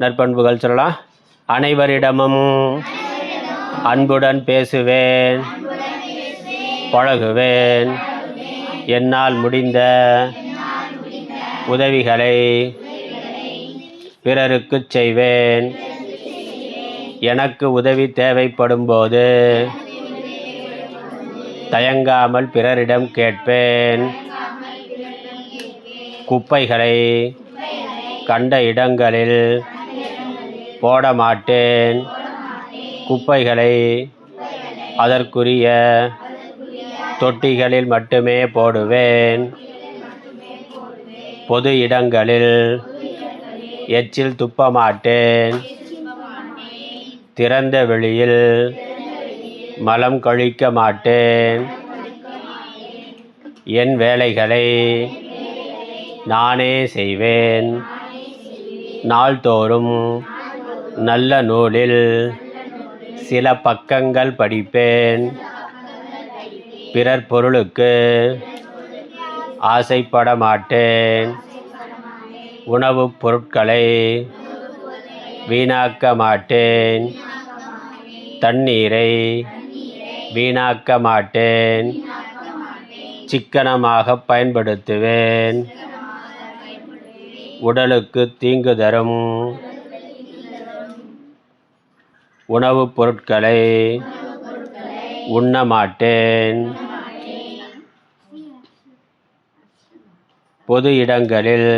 நற்பண்புகள் சொல்லலாம். அனைவரிடமும் அன்புடன் பேசுவேன், பழகுவேன். என்னால் முடிந்த உதவிகளை பிறருக்கு செய்வேன். எனக்கு உதவி தேவைப்படும் போது தயங்காமல் பிறரிடம் கேட்பேன். குப்பைகளை கண்ட இடங்களில் போட மாட்டேன். குப்பைகளை அதற்குரிய தொட்டிகளில் மட்டுமே போடுவேன். பொது இடங்களில் எச்சில் துப்ப மாட்டேன். திறந்த வெளியில் மலம் கழிக்க மாட்டேன். என் வேலைகளை நானே செய்வேன். நாள்தோறும் நல்ல நூலில் சில பக்கங்கள் படிப்பேன். பிறர் பொருளுக்கு ஆசைப்பட மாட்டேன். உணவுப் பொருட்களை வீணாக்க மாட்டேன். தண்ணீரை வீணாக்க மாட்டேன். சிக்கனமாக பயன்படுத்துவேன். உடலுக்கு தீங்கு தரும் உணவுப் பொருட்களை உண்ண மாட்டேன். பொது இடங்களில்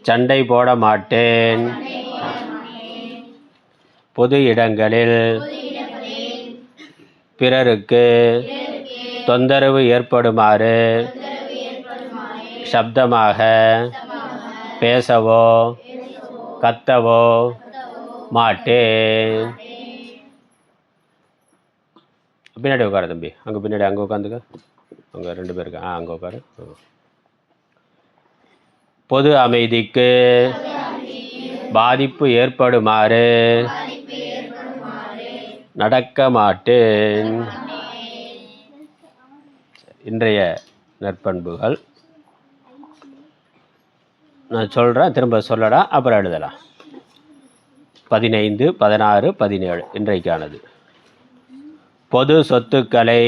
சண்டை போட மாட்டேன். பொது இடங்களில் பிறருக்கு தொந்தரவு ஏற்படுமாறு சப்தமாக பேசவோ கத்தவோ மாட்டேன். பின்னாடி உட்காரு தம்பி. அங்கே பின்னாடி அங்கே உட்காந்துக்க. அங்கே 2 பேருக்கு அங்கே உட்காரு. பொது அமைதிக்கு பாதிப்பு ஏற்படுமாறு நடக்க மாட்டேன். இன்றைய நற்பண்புகள் நான் சொல்கிறேன், திரும்ப சொல்லடா, அப்புறம் எழுதலாம். 15, 16, 17 இன்றைக்கானது. பொது சொத்துக்களை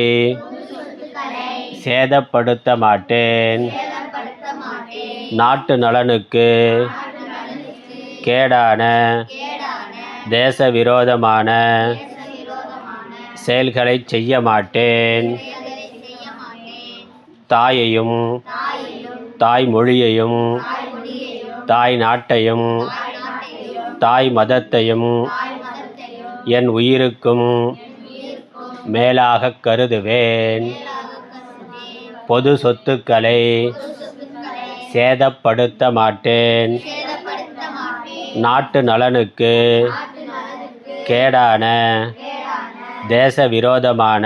சேதப்படுத்த மாட்டேன். நாட்டு நலனுக்கு கேடான தேச விரோதமான செயல்களை செய்ய மாட்டேன். தாயையும் தாய்மொழியையும் தாய் நாட்டையும் தாய் மதத்தையும் என் உயிருக்கும் மேலாக கருதுவேன். பொது சொத்துக்களை சேதப்படுத்த மாட்டேன். நாட்டு நலனுக்கு கேடான தேச விரோதமான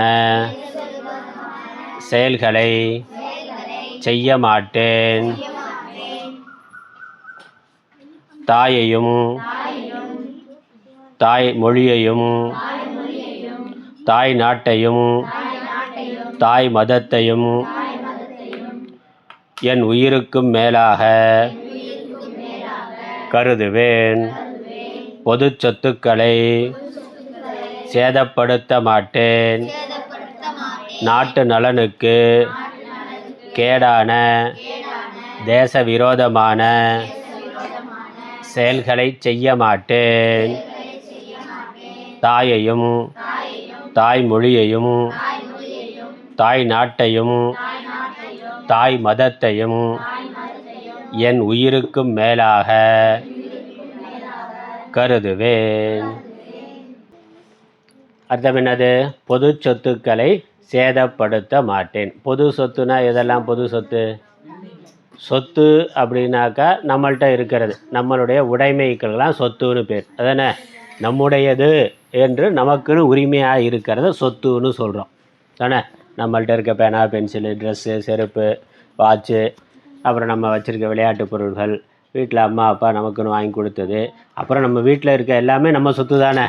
செயல்களை செய்ய மாட்டேன். தாயையும் தாய் மொழியையும் தாய் நாட்டையும் தாய் மதத்தையும் என் உயிருக்கும் மேலாக கருதுவேன். பொது சொத்துக்களை சேதப்படுத்த மாட்டேன். நாட்டு நலனுக்கு கேடான தேச விரோதமான செயல்களை செய்ய மாட்டேன். தாயையும் தாய் மொழியையும் தாய் நாட்டையும் தாய் மதத்தையும் என் உயிருக்கும் மேலாக கருதுவேன். அர்த்தம் என்னது? பொது சொத்துக்களை சேதப்படுத்த மாட்டேன். பொது சொத்துனா எதெல்லாம் பொது சொத்து? சொத்து அப்படின்னாக்கா நம்மள்கிட்ட இருக்கிறது, நம்மளுடைய உடைமைக்கெல்லாம் சொத்துன்னு பேர். அதானே? நம்முடையது என்று நமக்குன்னு உரிமையாக இருக்கிறத சொத்துன்னு சொல்கிறோம் தானே? நம்மள்கிட்ட இருக்க பேனா, பென்சிலு, ட்ரெஸ்ஸு, செருப்பு, வாட்சு, அப்புறம் நம்ம வச்சுருக்க விளையாட்டு பொருள்கள், வீட்டில் அம்மா அப்பா நமக்குன்னு வாங்கி கொடுத்தது, அப்புறம் நம்ம வீட்டில் இருக்க எல்லாமே நம்ம சொத்து தானே.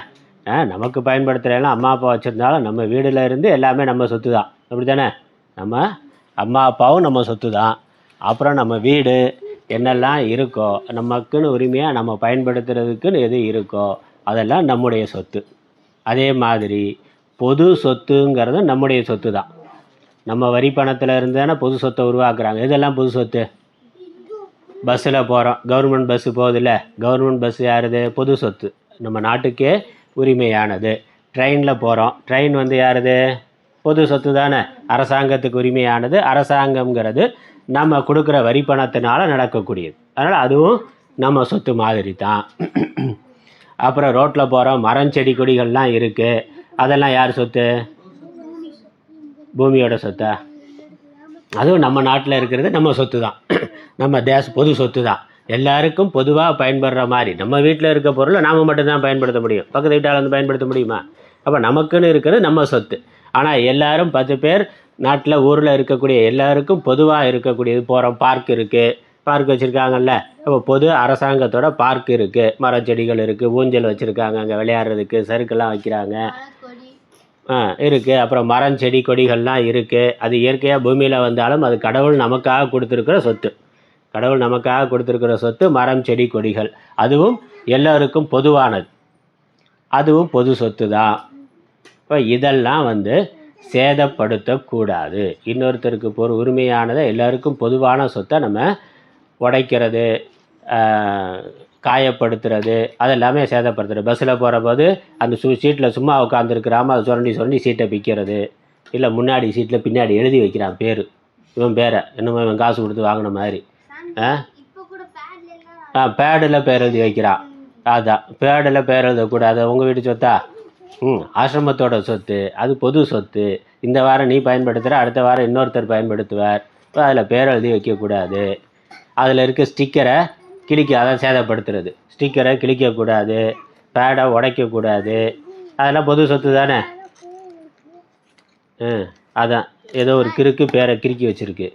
நமக்கு பயன்படுத்துகிறதெல்லாம் அம்மா அப்பா வச்சுருந்தாலும் நம்ம வீடில் இருந்து எல்லாமே நம்ம சொத்து தான். அப்படி தானே? நம்ம அம்மா அப்பாவும் நம்ம சொத்து தான். அப்புறம் நம்ம வீடு, என்னெல்லாம் இருக்கோ நமக்குன்னு உரிமையாக நம்ம பயன்படுத்துறதுக்குன்னு எது இருக்கோ அதெல்லாம் நம்முடைய சொத்து. அதே மாதிரி பொது சொத்துங்கிறது நம்முடைய சொத்து தான். நம்ம வரி பணத்தில் இருந்தானே பொது சொத்தை உருவாக்குறாங்க. இதெல்லாம் பொது சொத்து. பஸ்ஸில் போகிறோம், கவர்மெண்ட் பஸ்ஸு போகுதுல்ல, கவர்மெண்ட் பஸ் யாருது? பொது சொத்து, நம்ம நாட்டுக்கே உரிமையானது. ட்ரெயினில் போகிறோம், ட்ரெயின் வந்து யாருது? பொது சொத்து தானே, அரசாங்கத்துக்கு உரிமையானது. அரசாங்கம்ங்கிறது நம்ம கொடுக்குற வரி பணத்தினால நடக்கக்கூடியது. அதனால் அதுவும் நம்ம சொத்து மாதிரி தான். அப்புறம் ரோட்டில் போகிறோம், மரம் செடி கொடிகள்லாம் இருக்குது, அதெல்லாம் யார் சொத்து? பூமியோட சொத்தா? அதுவும் நம்ம நாட்டில் இருக்கிறது நம்ம சொத்து தான், நம்ம பொது சொத்து தான். எல்லாருக்கும் பொதுவாக பயன்படுற மாதிரி நம்ம வீட்டில் இருக்க பொருளை நாம் மட்டும்தான் பயன்படுத்த முடியும், பக்கத்து வீட்டால் வந்து பயன்படுத்த முடியுமா? அப்போ நமக்குன்னு இருக்கிறது நம்ம சொத்து. ஆனால் எல்லாரும் 10 பேர் நாட்டில் ஊரில் இருக்கக்கூடிய எல்லாருக்கும் பொதுவாக இருக்கக்கூடியது. போகிறோம், பார்க் இருக்குது, பார்க் வச்சுருக்காங்கல்ல, அப்போ பொது அரசாங்கத்தோட பார்க் இருக்குது, மரம் செடிகள் இருக்குது, ஊஞ்சல் வச்சுருக்காங்க, அங்கே விளையாடுறதுக்கு சறுக்கெல்லாம் வைக்கிறாங்க இருக்குது. அப்புறம் மரம் செடி கொடிகள்லாம் இருக்குது. அது இயற்கையாக பூமியில் வந்தாலும் அது கடவுள் நமக்காக கொடுத்துருக்கிற சொத்து. கடவுள் நமக்காக கொடுத்துருக்கிற சொத்து மரம் செடி கொடிகள். அதுவும் எல்லோருக்கும் பொதுவானது, அதுவும் பொது சொத்து தான். இப்போ இதெல்லாம் வந்து சேதப்படுத்தக்கூடாது. இன்னொருத்தருக்கு உரிமையானதை எல்லாருக்கும் பொதுவான சொத்தை நம்ம உடைக்கிறது, காயப்படுத்துறது, அதெல்லாமே சேதப்படுத்துறது. பஸ்ஸில் போகிற போது அந்த சீட்டில் சும்மா உட்காந்துருக்கிறாம அதை சுரண்டி சீட்டை பிக்கிறது, இல்லை முன்னாடி சீட்டில் பின்னாடி எழுதி வைக்கிறான் பேர், இவன் பேரை என்னமோ இவன் காசு கொடுத்து வாங்கின மாதிரி. பேடில் பேர் எழுதி வைக்கிறான். அதான் பேடில் பேர் எழுதக்கூடாது. உங்கள் வீட்டு சொத்தா? ஆசிரமத்தோட சொத்து, அது பொது சொத்து. இந்த வாரம் நீ பயன்படுத்துகிற, அடுத்த வாரம் இன்னொருத்தர் பயன்படுத்துவார். இப்போ அதில் பேர் எழுதி வைக்கக்கூடாது. அதில் இருக்க ஸ்டிக்கரை அதான் சேதப்படுத்துறது. ஸ்டிக்கரை கிழிக்கக்கூடாது, பேடை உடைக்கக்கூடாது. அதெல்லாம் பொது சொத்து தானே. அதான் ஏதோ ஒரு கிறுக்கு பேரை கிறுக்கி வச்சுருக்கு.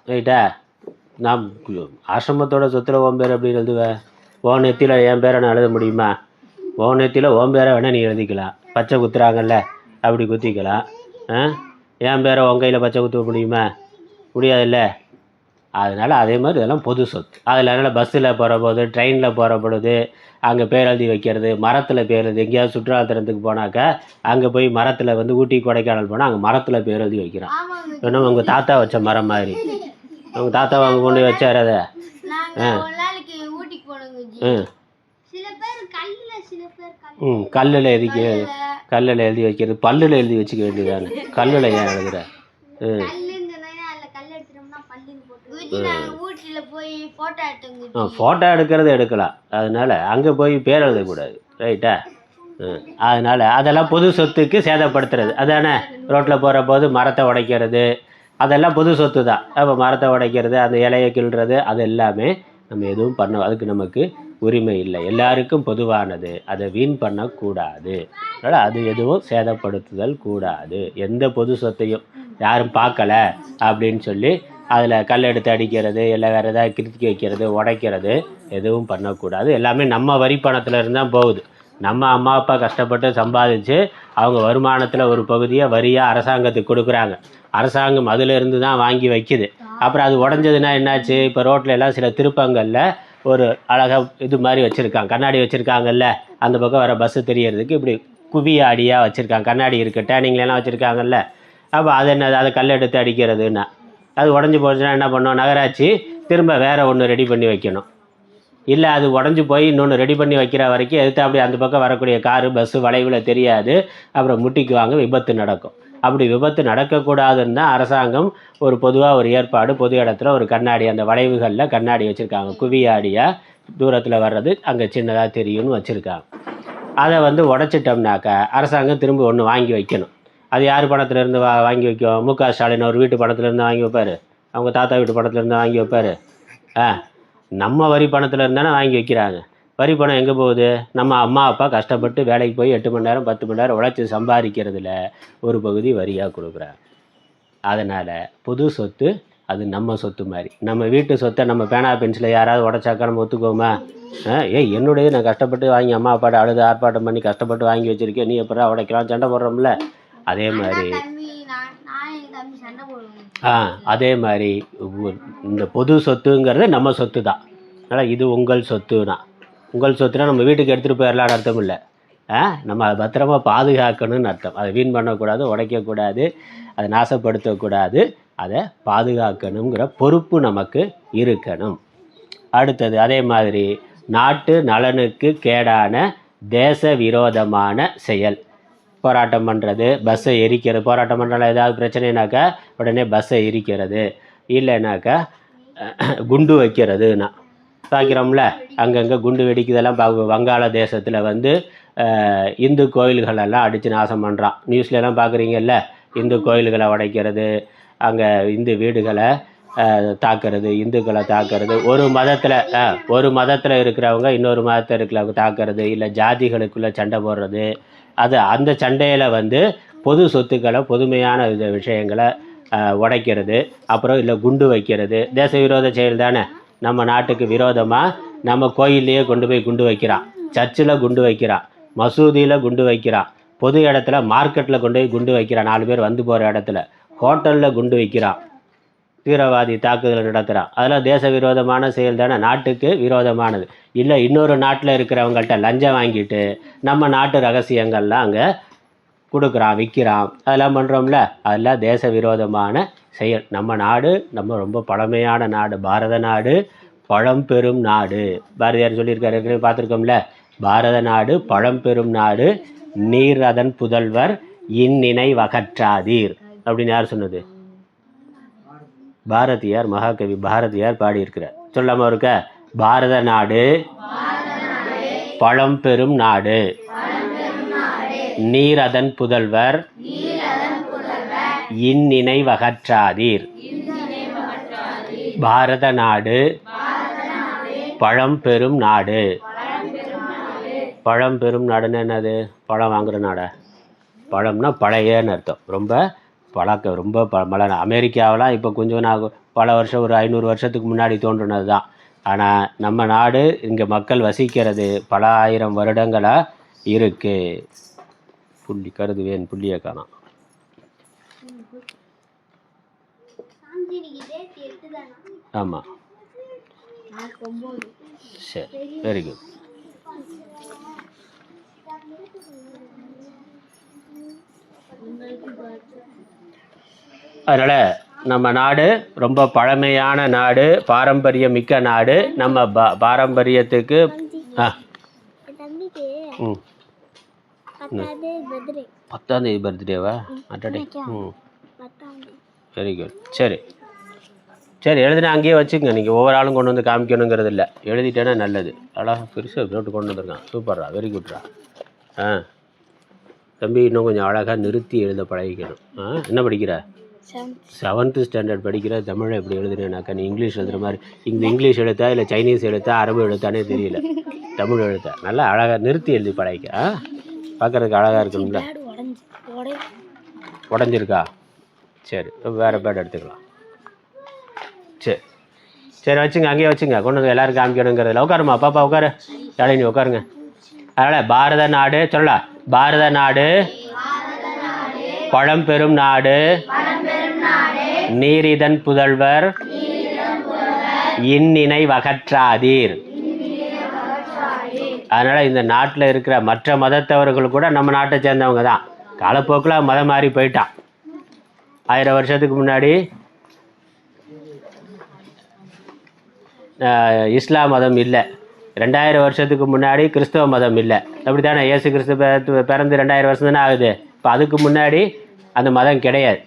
ரைட்டா? நான் ஆசிரமத்தோட சொத்தில் ஓம் பேர் எப்படி எழுதுவேன்? ஓன் நெத்தியில் என் பேரை நான் எழுத முடியுமா? ஓன் நெத்தியில் ஓம் பேரை வேணால் நீ எழுதிக்கலாம். பச்சை குத்துறாங்கல்ல, அப்படி குத்திக்கலாம். என் பேரை உன் கையில் பச்சை குத்த முடியுமா? முடியாதுல்ல. அதனால் அதே மாதிரி இதெல்லாம் பொது சொத்து. அதனால் பஸ்ஸில் போகிற போது, ட்ரெயினில் போகிற பொழுது அங்கே பேர் எழுதி வைக்கிறது, மரத்தில் பேர் எழுதி, எங்கேயாவது சுற்றுலாத்தலத்துக்கு போனாக்கா அங்கே போய் மரத்தில் வந்து ஊட்டி கொடைக்கானல் போனால் அங்கே மரத்தில் பேர் எழுதி வைக்கிறான். இன்னும் உங்கள் தாத்தா வச்ச மரம் மாதிரி. உங்கள் தாத்தா அங்கே கொண்டு வச்சார் அதை. கல்லில் எழுதி வைக்கிறது, பல்லில் எழுதி வச்சுக்க வேண்டியதானே. கல்லில் ஏன் எழுதுற? ஃபோட்டோ எடுக்கிறது எடுக்கலாம், அதனால் அங்கே போய் பேர் எழுதக்கூடாது. ரைட்டா? அதனால் அதெல்லாம் பொது சொத்துக்கு சேதப்படுத்துறது அதானே. ரோட்டில் போகிற போது மரத்தை உடைக்கிறது, அதெல்லாம் பொது சொத்து தான். அப்போ மரத்தை உடைக்கிறது, அந்த இலையை கிள்றது, அது எல்லாமே நம்ம எதுவும் அதுக்கு நமக்கு உரிமை இல்லை. எல்லாருக்கும் பொதுவானது, அதை வீண் பண்ணக்கூடாது. அதனால் அது எதுவும் சேதப்படுத்துதல் கூடாது. எந்த பொது சொத்தையும் யாரும் பார்க்கலை அப்படின்னு சொல்லி அதில் கல் எடுத்து அடிக்கிறது, இல்லை வேறு ஏதாவது கிறுக்கி வைக்கிறது, உடைக்கிறது எதுவும் பண்ணக்கூடாது. எல்லாமே நம்ம வரி பணத்தில் இருந்தால் போகுது. நம்ம அம்மா அப்பா கஷ்டப்பட்டு சம்பாதிச்சு அவங்க வருமானத்தில் ஒரு பகுதியை வரியாக அரசாங்கத்துக்கு கொடுக்குறாங்க. அரசாங்கம் அதிலிருந்து தான் வாங்கி வைக்குது. அப்புறம் அது உடஞ்சதுன்னா என்னாச்சு? இப்போ ரோட்டில் எல்லாம் சில திருப்பங்களில் ஒரு அழகாக இது மாதிரி வச்சுருக்காங்க, கண்ணாடி வச்சுருக்காங்கல்ல, அந்த பக்கம் வர பஸ்ஸு தெரியறதுக்கு இப்படி குவிய அடியாக வச்சுருக்காங்க. கண்ணாடி இருக்குது, டேனிங்லாம் வச்சுருக்காங்கல்ல. அப்போ அது என்ன, அதை கல் எடுத்து அடிக்கிறதுன்னா அது உடஞ்சி போச்சுன்னா என்ன பண்ணோம்? நகராட்சி திரும்ப வேறு ஒன்று ரெடி பண்ணி வைக்கணும். இல்லை அது உடஞ்சி போய் இன்னொன்று ரெடி பண்ணி வைக்கிற வரைக்கும் எதுக்கு அப்படி அந்த பக்கம் வரக்கூடிய காரு பஸ்ஸு வளைவில் தெரியாது, அப்புறம் முட்டிக்குவாங்க, விபத்து நடக்கும். அப்படி விபத்து நடக்கக்கூடாதுன்னு தான் அரசாங்கம் ஒரு பொதுவாக ஒரு ஏற்பாடு, பொது இடத்துல ஒரு கண்ணாடி, அந்த வளைவுகளில் கண்ணாடி வச்சுருக்காங்க. குவியாடியாக தூரத்தில் வர்றது அங்கே சின்னதாக தெரியும்னு வச்சுருக்காங்க. அதை வந்து உடச்சிட்டோம்னாக்கா அரசாங்கம் திரும்ப ஒன்று வாங்கி வைக்கணும். அது யார் பணத்துலேருந்து வாங்கி வைக்கும்? மு க ஸ்டாலின் ஒரு வீட்டு பணத்துலேருந்து வாங்கி வைப்பார், அவங்க தாத்தா வீட்டு பணத்துலேருந்து வாங்கி வைப்பார். நம்ம வரி பணத்தில் இருந்தானே வாங்கி வைக்கிறாங்க. வரி பணம் எங்கே போகுது? நம்ம அம்மா அப்பா கஷ்டப்பட்டு வேலைக்கு போய் 8 மணி நேரம் 10 மணி நேரம் உழைச்சி சம்பாதிக்கிறதுல ஒரு பகுதி வரியாக கொடுக்குறாங்க. அதனால் பொது சொத்து அது நம்ம சொத்து மாதிரி. நம்ம வீட்டு சொத்தை நம்ம பேனா பென்சிலை யாராவது உடச்சாக்கா நம்ம ஒத்துக்கோமா? என்னுடைய நான் கஷ்டப்பட்டு வாங்கி அம்மா அப்பாட்ட அழுது ஆர்ப்பாட்டம் பண்ணி கஷ்டப்பட்டு வாங்கி வச்சுருக்கேன், நீ எப்படா உடைக்கலாம், சண்டை போடுறோம்ல. அதே மாதிரி அதே மாதிரி இந்த பொது சொத்துங்கிறது நம்ம சொத்து தான். அதனால் இது உங்கள் சொத்துனா, உங்கள் சொத்துனா நம்ம வீட்டுக்கு எடுத்துகிட்டு போயிடலான்னு அர்த்தம் இல்லை. நம்ம அதை பத்திரமா பாதுகாக்கணும்னு அர்த்தம். அதை வீண் பண்ணக்கூடாது, உடைக்கக்கூடாது, அதை நாசப்படுத்தக்கூடாது, அதை பாதுகாக்கணுங்கிற பொறுப்பு நமக்கு இருக்கணும். அடுத்தது அதே மாதிரி நாட்டு நலனுக்கு கேடான தேச விரோதமான செயல். போராட்டம் பண்ணுறது, பஸ்ஸை எரிக்கிறது. போராட்டம் பண்ணுறால ஏதாவது பிரச்சனைனாக்கா உடனே பஸ்ஸை எரிக்கிறது, இல்லைனாக்கா குண்டு வைக்கிறதுனா பார்க்குறோம்ல. அங்கங்கே குண்டு வெடிக்குதெல்லாம் வங்காள தேசத்தில் வந்து இந்து கோயில்களெல்லாம் அடித்து நாசம் பண்ணுறான். நியூஸ்லலாம் பார்க்குறீங்கல்ல, இந்து கோயில்களை உடைக்கிறது, அங்கே இந்து வீடுகளை தாக்கிறது, இந்துக்களை தாக்கிறது, ஒரு மதத்தில் இருக்கிறவங்க இன்னொரு மதத்தில் இருக்கிறவங்க தாக்கிறது, இல்லை ஜாதிகளுக்குள்ளே சண்டை போடுறது. அந்த சண்டையில் வந்து பொது சொத்துக்களை, பொதுமையான விஷயங்களை உடைக்கிறது, அப்புறம் இல்லை குண்டு வைக்கிறது. தேச விரோத செயல் தானே. நம்ம நாட்டுக்கு விரோதமாக நம்ம கோயில்லையே கொண்டு போய் குண்டு வைக்கிறான், சர்ச்சில் குண்டு வைக்கிறான், மசூதியில் குண்டு வைக்கிறான், பொது இடத்துல மார்க்கெட்டில் கொண்டு போய் குண்டு வைக்கிறான், 4 பேர் வந்து போகிற இடத்துல, ஹோட்டலில் குண்டு வைக்கிறான், தீவிரவாதி தாக்குதல் நடத்துகிறான். அதெல்லாம் தேச விரோதமான செயல் தானே, நாட்டுக்கு விரோதமானது. இல்லை இன்னொரு நாட்டில் இருக்கிறவங்கள்ட்ட லஞ்சம் வாங்கிட்டு நம்ம நாட்டு ரகசியங்கள்லாம் அங்கே கொடுக்குறான், விற்கிறான், அதெல்லாம் பண்ணுறோம்ல, அதெல்லாம் தேச விரோதமான செயல். நம்ம நாடு ரொம்ப பழமையான நாடு, பாரத நாடு பழம்பெரும் நாடு. பாரதியார் சொல்லியிருக்காரு, ஏற்கனவே பார்த்துருக்கோம்ல. பாரத நாடு பழம்பெரும் நாடு, நீர் அதன் புதல்வர் இந்நினைவகற்றாதீர் அப்படின்னு யார் சொன்னது? பாரதியார், மகாகவி பாரதியார் பாடியிருக்கிறார். சொல்லாமல் இருக்க, பாரத நாடு பழம்பெரும் நாடு, நீர் அதன் புதல்வர் இந்நினைவகற்றாதீர். பாரத நாடு பழம்பெரும் நாடு. பழம்பெரும் நாடுன்னு என்னது? பழம் வாங்குகிற நாடா? பழம்னா பழையன்னு அர்த்தம். ரொம்ப அமெரிக்காவெலாம் இப்போ கொஞ்சம் பல வருஷம், ஒரு 500 வருஷத்துக்கு முன்னாடி தோன்றுனது தான். ஆனால் நம்ம நாடு இங்கே மக்கள் வசிக்கிறது பல ஆயிரம் வருடங்களாக இருக்குது. கருதுவேன் புள்ளியை காணாம். ஆமாம், சரி, வெரி குட். அதனால் நம்ம நாடு ரொம்ப பழமையான நாடு, பாரம்பரியம் மிக்க நாடு. நம்ம பாரம்பரியத்துக்கு 10ஆம் தேதி பர்த்டேவா? அட்டடே, வெரி குட். சரி எழுதுனா அங்கேயே வச்சுக்கோங்க. நீங்கள் ஒவ்வொரு ஆளும் கொண்டு வந்து காமிக்கணுங்கிறது இல்லை, எழுதிட்டேன்னா நல்லது. அழகாக பெருசாக நோட்டு கொண்டு வந்துருக்கான், சூப்பர்ரா, வெரி குட்ரா. தம்பி இன்னும் கொஞ்சம் அழகாக நிறுத்தி எழுத பழகிக்கணும். என்ன படிக்கிற? 7th ஸ்டாண்டர்ட் படிக்கிற. தமிழை எப்படி எழுதுனேனாக்கா நீ இங்கிலீஷ் எழுதுகிற மாதிரி. இங்கிலீஷ் எழுத்தா இல்லை சைனீஸ் எழுத்தா அரபு எழுத்தானே தெரியல. தமிழ் எழுத்தா நல்லா அழகாக நிறுத்தி எழுதி பழகிக்க. பார்க்குறதுக்கு அழகாக இருக்கணும்ல. உடஞ்சிருக்கா? சரி, வேறு பேட் எடுத்துக்கலாம். சரி வச்சுங்க, அங்கேயே வச்சுங்க. கொண்டு வந்து எல்லோரும் காமிக்கணுங்கிறதுல. உட்காருமா பாப்பா, உட்காரு. யாழி உட்காருங்க. அதனால் பாரத நாடு சொல்லலாம். பாரத நாடு பழம்பெரும் நாடு, நீரிதன் புதல்வர் இந்நினைவகற்றாதீர். அதனால் இந்த நாட்டில் இருக்கிற மற்ற மதத்தவர்கள் கூட நம்ம நாட்டை சேர்ந்தவங்க தான். காலப்போக்கில் மதம் மாறி போயிட்டான். 1000 வருஷத்துக்கு முன்னாடி இஸ்லாம் மதம் இல்லை, 2000 வருஷத்துக்கு முன்னாடி கிறிஸ்தவ மதம் இல்லை. அப்படி தானே? இயேசு கிறிஸ்து பிறந்து 2000 வருஷம் தானே ஆகுது. இப்போ அதுக்கு முன்னாடி அந்த மதம் கிடையாது.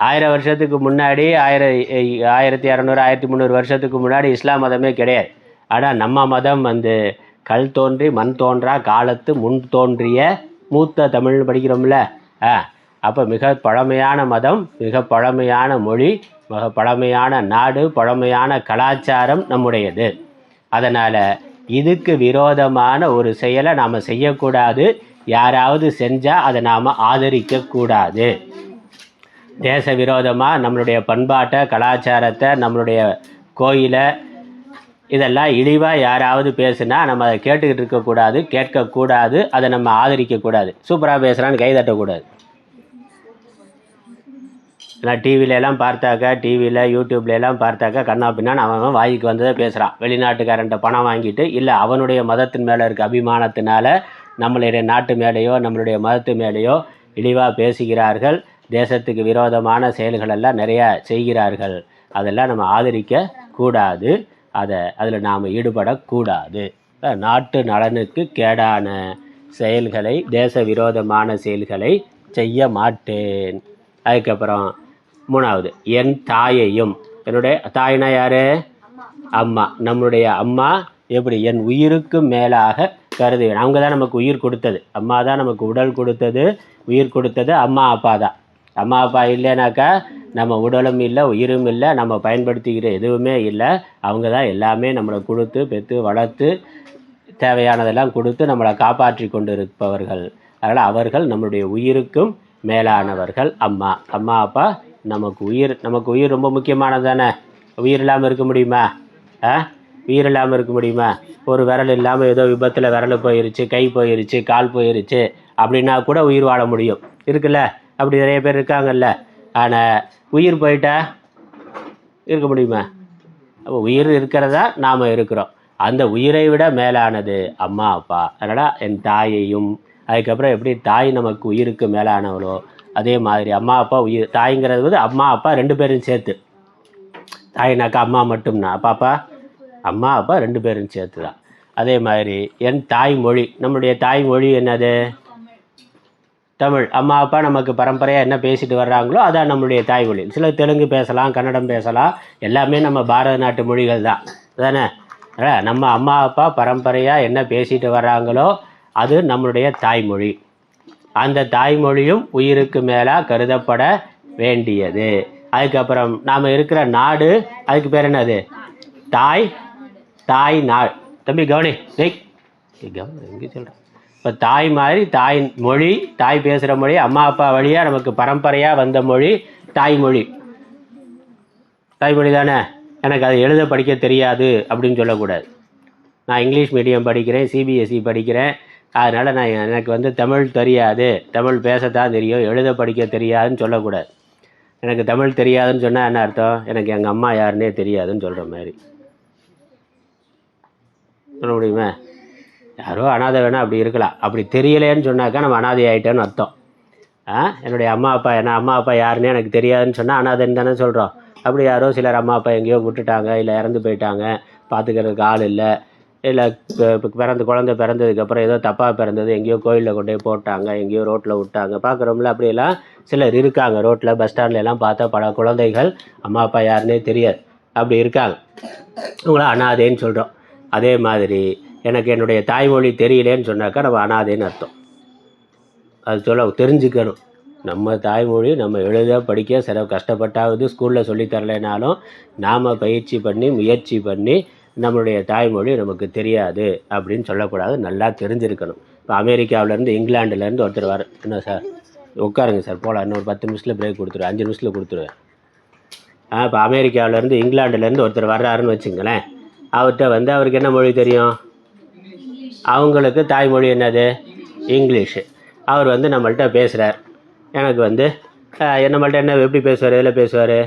1000 வருஷத்துக்கு முன்னாடி 1200 1300 வருஷத்துக்கு முன்னாடி இஸ்லாம் மதமே கிடையாது. ஆனால் நம்ம மதம் வந்து கல் தோன்றி மண் தோன்றா காலத்து முன் தோன்றிய மூத்த தமிழ்னு படிக்கிறோம்ல. அப்போ மிக பழமையான மதம், மிக பழமையான மொழி, மிக பழமையான நாடு, பழமையான கலாச்சாரம் நம்முடையது. அதனால் இதுக்கு விரோதமான ஒரு செயலை நாம் செய்யக்கூடாது. யாராவது செஞ்சால் அதை நாம் ஆதரிக்கக்கூடாது. தேச விரோதமாக நம்மளுடைய பண்பாட்டை, கலாச்சாரத்தை, நம்மளுடைய கோயிலை இதெல்லாம் இழிவாக யாராவது பேசுனா நம்ம அதை கேட்டுக்கிட்டு இருக்கக்கூடாது, கேட்கக்கூடாது, அதை நம்ம ஆதரிக்கக்கூடாது. சூப்பராக பேசுகிறான்னு கை தட்டக்கூடாது. ஏன்னா டிவிலெலாம் பார்த்தாக்கா டிவியில் யூடியூப்லலாம் பார்த்தாக்கா கண்ணா பின்னான்னு அவன் வாய்க்கு வந்ததை பேசுகிறான். வெளிநாட்டுக்காரன்ட்ட பணம் வாங்கிட்டு இல்லை அவனுடைய மதத்தின் மேலே இருக்க அபிமானத்தினால நம்மளுடைய நாட்டு மேலேயோ நம்மளுடைய மதத்து மேலேயோ இழிவாக பேசுகிறார்கள். தேசத்துக்கு விரோதமான செயல்களெல்லாம் நிறையா செய்கிறார்கள். அதெல்லாம் நம்ம ஆதரிக்க கூடாது. அதில் நாம் ஈடுபடக்கூடாது. நாட்டு நலனுக்கு கேடான செயல்களை, தேச விரோதமான செயல்களை செய்ய மாட்டேன். அதுக்கப்புறம் 3வது, என் தாயையும். என்னுடைய தாய்னா யார்? அம்மா. நம்மளுடைய அம்மா எப்படி என் உயிருக்கு மேலாக கருதுவேன். அவங்க தான் நமக்கு உயிர் கொடுத்தது. அம்மா தான் நமக்கு உடல் கொடுத்தது, உயிர் கொடுத்தது அம்மா அப்பா தான். அம்மா அப்பா இல்லைனாக்கா நம்ம உடலும் இல்லை, உயிரும் இல்லை, நம்ம பயன்படுத்திக்கிற எதுவுமே இல்லை. அவங்க தான் எல்லாமே நம்மளை கொடுத்து பெற்று வளர்த்து தேவையானதெல்லாம் கொடுத்து நம்மளை காப்பாற்றி கொண்டு இருப்பவர்கள். அதனால் அவர்கள் நம்மளுடைய உயிருக்கும் மேலானவர்கள் அம்மா. அம்மா அப்பா நமக்கு உயிர் ரொம்ப முக்கியமானது தானே. உயிர் இல்லாமல் இருக்க முடியுமா? உயிர் இல்லாமல் இருக்க முடியுமா? ஒரு விரல் இல்லாமல் ஏதோ விபத்தில் விரல் போயிருச்சு, கை போயிருச்சு, கால் போயிருச்சு அப்படின்னா கூட உயிர் வாழ முடியும். இருக்குல்ல? அப்படி நிறைய பேர் இருக்காங்கல்ல. ஆனால் உயிர் போயிட்டா இருக்க முடியுமா? அப்போ உயிர் இருக்கிறதா நாம் இருக்கிறோம். அந்த உயிரை விட மேலானது அம்மா அப்பா. அதனால் என் தாயையும். அதுக்கப்புறம் எப்படி தாய் நமக்கு உயிருக்கு மேலானவளோ அதே மாதிரி அம்மா அப்பா உயிர். தாய்ங்கிறது வந்து அம்மா அப்பா 2 பேரும் சேர்த்து. தாய்னாக்கா அம்மா மட்டும்னா, பாப்பா அம்மா அப்பா 2 பேரும் சேர்த்து தான். அதே மாதிரி என் தாய்மொழி. நம்மளுடைய தாய்மொழி என்னது? தமிழ். அம்மா அப்பா நமக்கு பரம்பரையாக என்ன பேசிட்டு வர்றாங்களோ அதான் நம்மளுடைய தாய்மொழி. சில தெலுங்கு பேசலாம், கன்னடம் பேசலாம், எல்லாமே நம்ம பாரத நாட்டு மொழிகள் தான் தானே. நம்ம அம்மா அப்பா பரம்பரையாக என்ன பேசிட்டு வர்றாங்களோ அது நம்மளுடைய தாய்மொழி. அந்த தாய்மொழியும் உயிருக்கு மேலாக கருதப்பட வேண்டியது. அதுக்கப்புறம் நாம் இருக்கிற நாடு, அதுக்கு பேர் என்னது? தாய் நாடு. தம்பி கவனி, கவனி எங்கே சொல்கிறேன். இப்போ தாய் மாதிரி தாய் மொழி, தாய் பேசுகிற மொழி, அம்மா அப்பா வழியாக நமக்கு பரம்பரையாக வந்த மொழி தாய்மொழி. தாய்மொழி தானே. எனக்கு அது எழுத படிக்க தெரியாது அப்படின்னு சொல்லக்கூடாது. நான் இங்கிலீஷ் மீடியம் படிக்கிறேன், சிபிஎஸ்சி படிக்கிறேன், அதனால் எனக்கு வந்து தமிழ் தெரியாது, தமிழ் பேசத்தான் தெரியும், எழுத படிக்க தெரியாதுன்னு சொல்லக்கூடாது. எனக்கு தமிழ் தெரியாதுன்னு சொன்னால் என்ன அர்த்தம்? எனக்கு எங்கள் அம்மா யாருன்னே தெரியாதுன்னு சொல்கிற மாதிரி சொல்ல முடியுமா? யாரோ அனாதை வேணால் அப்படி இருக்கலாம். அப்படி தெரியலேன்னு சொன்னாக்கா நம்ம அனாதை ஆகிட்டேன்னு அர்த்தம். என்னுடைய அம்மா அப்பா யாருன்னே எனக்கு தெரியாதுன்னு சொன்னால் அனாதைன்னு தானே சொல்கிறோம். அப்படி யாரோ சிலர் அம்மா அப்பா எங்கேயோ விட்டுட்டாங்க, இல்லை இறந்து போயிட்டாங்க, பார்த்துக்கிறதுக்கு ஆள் இல்லை, இல்லை குழந்தை பிறந்ததுக்கப்புறம் ஏதோ தப்பாக பிறந்தது, எங்கேயோ கோயிலில் கொண்டு போய் போட்டாங்க, எங்கேயோ ரோட்டில் விட்டாங்க, பார்க்குறோம்ல. அப்படியெல்லாம் சிலர் இருக்காங்க. ரோட்டில் பஸ் ஸ்டாண்ட்லாம் பார்த்தா பல குழந்தைகள் அம்மா அப்பா யாருன்னே தெரியாது, அப்படி இருக்காங்க. அவங்கள அனாதைன்னு சொல்கிறோம். அதே மாதிரி எனக்கு என்னுடைய தாய்மொழி தெரியலேன்னு சொன்னாக்கா நம்ம அனாதைன்னு அர்த்தம். அது தெரிஞ்சுக்கணும். நம்ம தாய்மொழி நம்ம எழுத படிக்க சில கஷ்டப்பட்டாவது ஸ்கூலில் சொல்லித்தரலைனாலும் நாம் பயிற்சி பண்ணி முயற்சி பண்ணி நம்மளுடைய தாய்மொழி நமக்கு தெரியாது அப்படின்னு சொல்லக்கூடாது. நல்லா தெரிஞ்சிருக்கணும். இப்போ அமெரிக்காவிலேருந்து இங்கிலாண்டுலேருந்து ஒருத்தர் வர. என்ன சார் உட்காருங்க சார், போகலாம், இன்னொரு 10 நிமிஷத்தில் பிரேக் கொடுத்துருவேன், 5 நிமிஷத்தில் கொடுத்துருவேன். இப்போ அமெரிக்காவிலேருந்து இங்கிலாண்டுலேருந்து ஒருத்தர் வர்றாருன்னு வச்சுங்களேன். அவர்கிட்ட வந்து அவருக்கு என்ன மொழி தெரியும்? அவங்களுக்கு தாய்மொழி என்னது? இங்கிலீஷு. அவர் வந்து நம்மள்கிட்ட பேசுகிறார். எனக்கு வந்து நம்மள்கிட்ட என்ன எப்படி பேசுவார்? எதில் பேசுவார்?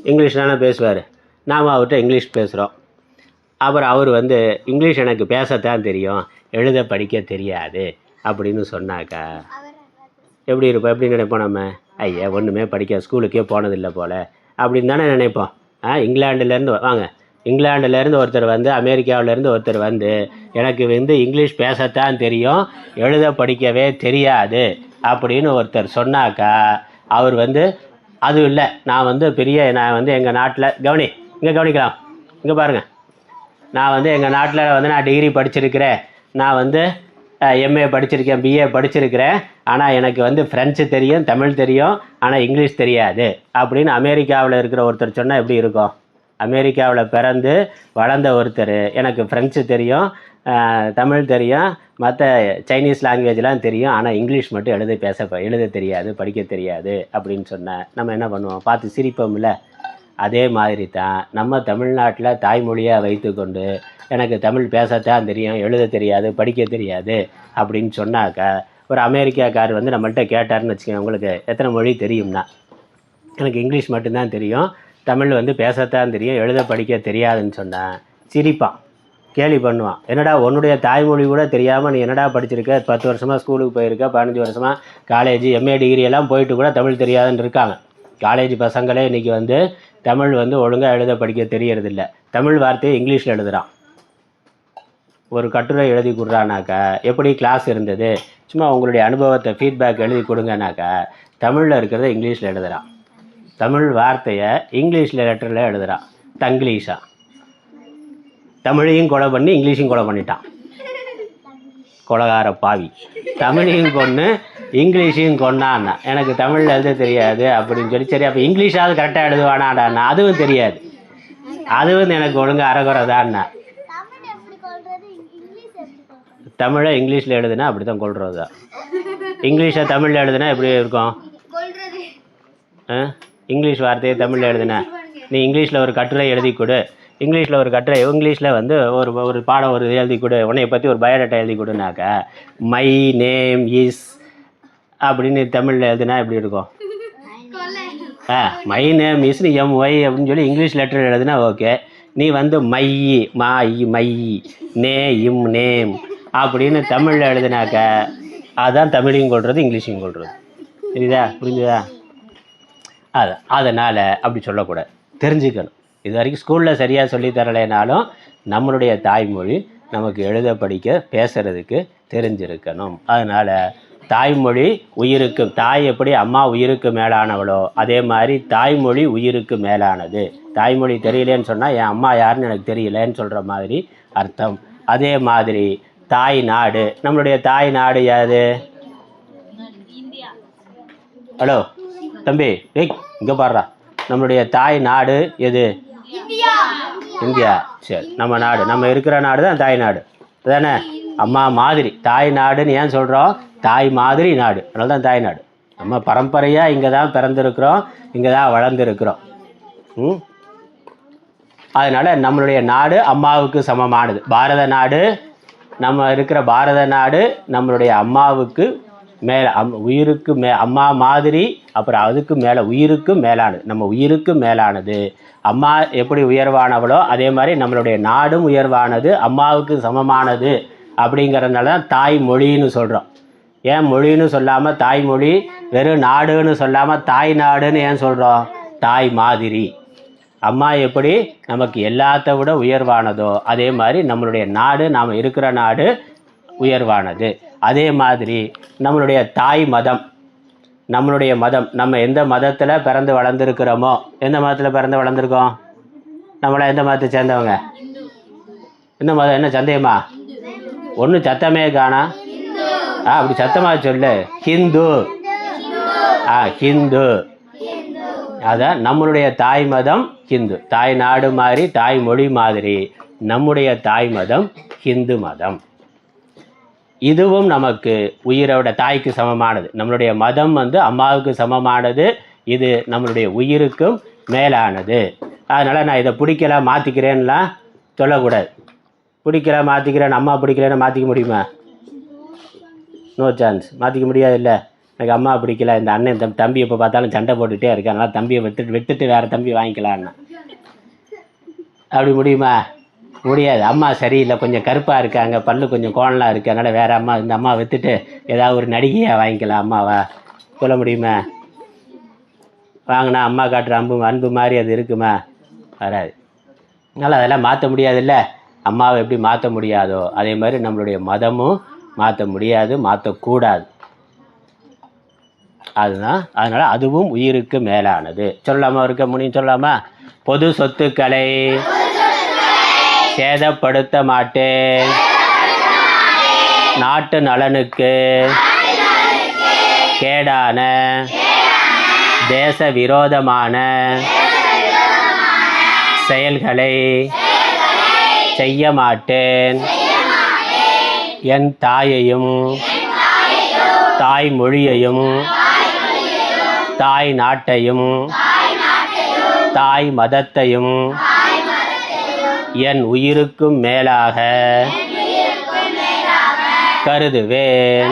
இங்கிலீஷ் தானே பேசுவார். நாம் அவர்கிட்ட இங்கிலீஷ் பேசுகிறோம். அப்புறம் அவர் வந்து இங்கிலீஷ் எனக்கு பேசத்தான் தெரியும், எழுத படிக்க தெரியாது அப்படின்னு சொன்னாக்கா எப்படி இருப்போம்? எப்படி நினைப்போம் நம்ம? ஐயா ஒன்றுமே படிக்க ஸ்கூலுக்கே போனதில்லை போல் அப்படின்னு தானே நினைப்போம். இங்கிலாண்டுலேருந்து ஒருத்தர் வந்து அமெரிக்காவிலேருந்து ஒருத்தர் வந்து எனக்கு வந்து இங்கிலீஷ் பேசத்தான் தெரியும், எழுத படிக்கவே தெரியாது அப்படின்னு ஒருத்தர் சொன்னாக்கா அவர் வந்து அது இல்லை, நான் வந்து எங்கள் நாட்டில் இங்கே கவனிக்கலாம், இங்கே பாருங்கள், நான் வந்து எங்கள் நாட்டில் வந்து நான் டிகிரி படிச்சிருக்கிறேன், நான் வந்து எம்ஏ படிச்சிருக்கேன், பிஏ படிச்சிருக்கிறேன், ஆனால் எனக்கு வந்து ஃப்ரெஞ்சு தெரியும், தமிழ் தெரியும், ஆனால் இங்கிலீஷ் தெரியாது அப்படின்னு அமெரிக்காவில் இருக்கிற ஒருத்தர் சொன்னால் எப்படி இருக்கும்? அமெரிக்காவில் பிறந்து வளர்ந்த ஒருத்தர் எனக்கு ஃப்ரெஞ்சு தெரியும், தமிழ் தெரியும், மற்ற சைனீஸ் லாங்குவேஜ்லாம் தெரியும், ஆனால் இங்கிலீஷ் மட்டும் எழுத தெரியாது, படிக்க தெரியாது அப்படின்னு சொன்னால் நம்ம என்ன பண்ணுவோம்? பார்த்து சிரிப்போம்ல. அதே மாதிரி தான் நம்ம தமிழ்நாட்டில் தாய்மொழியாக வைத்துக்கொண்டு எனக்கு தமிழ் பேசத்தான் தெரியும், எழுத தெரியாது, படிக்க தெரியாது அப்படின்னு சொன்னாக்கா ஒரு அமெரிக்காக்கார் வந்து நம்மள்கிட்ட கேட்டார்னு வச்சுக்கோங்க, உங்களுக்கு எத்தனை மொழி தெரியும்னா எனக்கு இங்கிலீஷ் மட்டும்தான் தெரியும், தமிழ் வந்து பேசத்தான் தெரியும், எழுத படிக்க தெரியாதுன்னு சொன்னேன். சிரிப்பான், கேலி பண்ணுவான். என்னடா உன்னுடைய தாய்மொழி கூட தெரியாமல் நீ என்னடா படிச்சிருக்க, 10 வருஷமாக ஸ்கூலுக்கு போயிருக்க, 15 வருஷமாக காலேஜ் எம்ஏ டிகிரி எல்லாம் போயிட்டு கூட தமிழ் தெரியாதுன்னு இருக்காங்க. காலேஜ் பசங்களே இன்றைக்கி வந்து தமிழ் வந்து ஒழுங்காக எழுத படிக்க தெரியறதில்ல. தமிழ் வார்த்தையை இங்கிலீஷில் எழுதுகிறான். ஒரு கட்டுரை எழுதி கொடுறானாக்கா எப்படி கிளாஸ் இருந்தது, சும்மா உங்களுடைய அனுபவத்தை ஃபீட்பேக் எழுதி கொடுங்கனாக்கா தமிழில் இருக்கிறத இங்கிலீஷில் எழுதுகிறான். தமிழ் வார்த்தையை இங்கிலீஷில் லெட்டரில் எழுதுகிறான். தங்கிலீஷா தமிழையும் கொலை பண்ணி இங்கிலீஷையும் கொலை பண்ணிட்டான். கொலகார பாவி, தமிழையும் கொன்று இங்கிலீஷையும் கொண்டான்னா எனக்கு தமிழில் எழுத தெரியாது அப்படின்னு சொல்லி, சரி அப்போ இங்கிலீஷாவது கரெக்டாக எழுதுவானாடான்னா அதுவும் தெரியாது, அதுவும் எனக்கு ஒழுங்கு அறகுறை தான்னா. தமிழை இங்கிலீஷில் எழுதுனா அப்படி தான் கொள்வது தான். இங்கிலீஷை தமிழில் எழுதுனா எப்படி இருக்கும்? இங்கிலீஷ் வார்த்தையை தமிழில் எழுதுனா நீ இங்கிலீஷில் ஒரு கட்டுரை எழுதி கொடு, இங்கிலீஷில் ஒரு கட்டுரை, இங்கிலீஷில் வந்து ஒரு பாடம் ஒரு எழுதி கொடு, உன்னை பற்றி ஒரு பயோடேட்டா எழுதி கொடுனாக்கா மை நேம் இஸ் அப்படின்னு தமிழில் எழுதுனா எப்படி இருக்கும்? மை நேம் இஸ் எம்ஒய் அப்படின்னு சொல்லி இங்கிலீஷ் லெட்டர் எழுதுனா ஓகே. நீ வந்து மை மை நே இம் நேம் அப்படின்னு தமிழில் எழுதுனாக்க அதுதான் தமிழையும் கொள்வது இங்கிலீஷையும் கொள்வது. புரியுதா? புரிஞ்சுதா? அதனால் அப்படி சொல்லக்கூடாது, தெரிஞ்சுக்கணும். இது வரைக்கும் ஸ்கூலில் சரியாக சொல்லி தரலைனாலும் நம்மளுடைய தாய்மொழி நமக்கு எழுத படிக்க பேசுகிறதுக்கு தெரிஞ்சிருக்கணும். அதனால் தாய்மொழி உயிருக்கு, தாய் எப்படி அம்மா உயிருக்கு மேலானவளோ அதே மாதிரி தாய்மொழி உயிருக்கு மேலானது. தாய்மொழி தெரியலேன்னு சொன்னால் என் அம்மா யாருன்னு எனக்கு தெரியலேன்னு சொல்கிற மாதிரி அர்த்தம். அதே மாதிரி தாய் நாடு, நம்மளுடைய தாய் நாடு யாது? ஹலோ தம்பி, இங்கே பாடுறா, நம்மளுடைய தாய் நாடு எது? இந்தியா. சரி, நம்ம நாடு, நம்ம இருக்கிற நாடு தான் தாய் நாடு தானே. அம்மா மாதிரி தாய் நாடுன்னு ஏன் சொல்கிறோம்? தாய் மாதிரி நாடு, அதனால தான் தாய் நாடு. நம்ம பரம்பரையாக இங்கே தான் பிறந்திருக்கிறோம், இங்கே தான் வளர்ந்துருக்கிறோம். அதனால் நம்மளுடைய நாடு அம்மாவுக்கு சமமானது. பாரத நாடு, நம்ம இருக்கிற பாரத நாடு நம்மளுடைய அம்மாவுக்கு மேலே, உயிருக்கு அம்மா மாதிரி, அப்புறம் அதுக்கு மேலே உயிருக்கு மேலானது. நம்ம உயிருக்கு மேலானது. அம்மா எப்படி உயர்வானவளோ அதே மாதிரி நம்மளுடைய நாடும் உயர்வானது, அம்மாவுக்கு சமமானது. அப்படிங்கிறதுனால தான் தாய்மொழின்னு சொல்கிறோம். ஏன் மொழின்னு சொல்லாமல் தாய்மொழி, வெறும் நாடுன்னு சொல்லாமல் தாய் நாடுன்னு ஏன் சொல்கிறோம்? தாய் மாதிரி. அம்மா எப்படி நமக்கு எல்லாத்த விட உயர்வானதோ அதே மாதிரி நம்மளுடைய நாடு, நாம் இருக்கிற நாடு உயர்வானது. அதே மாதிரி நம்மளுடைய தாய் மதம், நம்மளுடைய மதம், நம்ம எந்த மதத்தில் பிறந்து வளர்ந்துருக்கிறோமோ, எந்த மதத்தில் பிறந்து வளர்ந்துருக்கோம்? நம்மளாம் எந்த மதத்தை சேர்ந்தவங்க? எந்த மதம்? என்ன சந்தேகமா? ஒன்றும் சத்தமே காணா. அப்படி சத்தமாக சொல்லு. ஹிந்து. ஹிந்து. அதான் நம்மளுடைய தாய் மதம் ஹிந்து. தாய் நாடு மாதிரி, தாய்மொழி மாதிரி நம்முடைய தாய் மதம் ஹிந்து மதம். இதுவும் நமக்கு உயிரோட தாய்க்கு சமமானது. நம்மளுடைய மதம் வந்து அம்மாவுக்கு சமமானது. இது நம்மளுடைய உயிருக்கும் மேலானது. அதனால் நான் இதை பிடிக்கல மாற்றிக்கிறேன்லாம் சொல்லக்கூடாது. பிடிக்கல மாற்றிக்கிறேன், அம்மா பிடிக்கலன்னு மாற்றிக்க முடியுமா? நோ சான்ஸ், மாற்றிக்க முடியாது. இல்லை, எனக்கு அம்மா பிடிக்கல, இந்த அண்ணன் தம்பி எப்போ பார்த்தாலும் சண்டை போட்டுகிட்டே இருக்கேன், அதனால் தம்பியை விட்டுட்டு வேறு தம்பி வாங்கிக்கலான்னா அப்படி முடியுமா? முடியாது. அம்மா சரியில்லை, கொஞ்சம் கருப்பாக இருக்காங்க, பல்லு கொஞ்சம் கோணலாக இருக்குது, அதனால் வேறு அம்மா, இந்த அம்மா விற்றுட்டு ஏதாவது ஒரு நடிகையாக வாங்கிக்கலாம் அம்மாவா சொல்ல முடியுமா? வாங்கினா அம்மா காட்டுற அன்பு மாதிரி அது இருக்குமா? வராது. அதனால் அதெல்லாம் மாற்ற முடியாதுல்ல. அம்மாவை எப்படி மாற்ற முடியாதோ அதே மாதிரி நம்மளுடைய மதமும் மாற்ற முடியாது, மாற்றக்கூடாது. அதுதான். அதனால் அதுவும் உயிருக்கு மேலானது. சொல்லாமா இருக்க முடியும்? சொல்லாமா? பொது சொத்துக்களை சேதப்படுத்த மாட்டேன், நாட்டு நலனுக்கு கேடான தேச விரோதமான செயல்களை செய்ய மாட்டேன், என் தாயையும் தாய்மொழியையும் தாய் நாட்டையும் தாய் மதத்தையும் என் உயிருக்கும் மேலாக கருதுவேன்.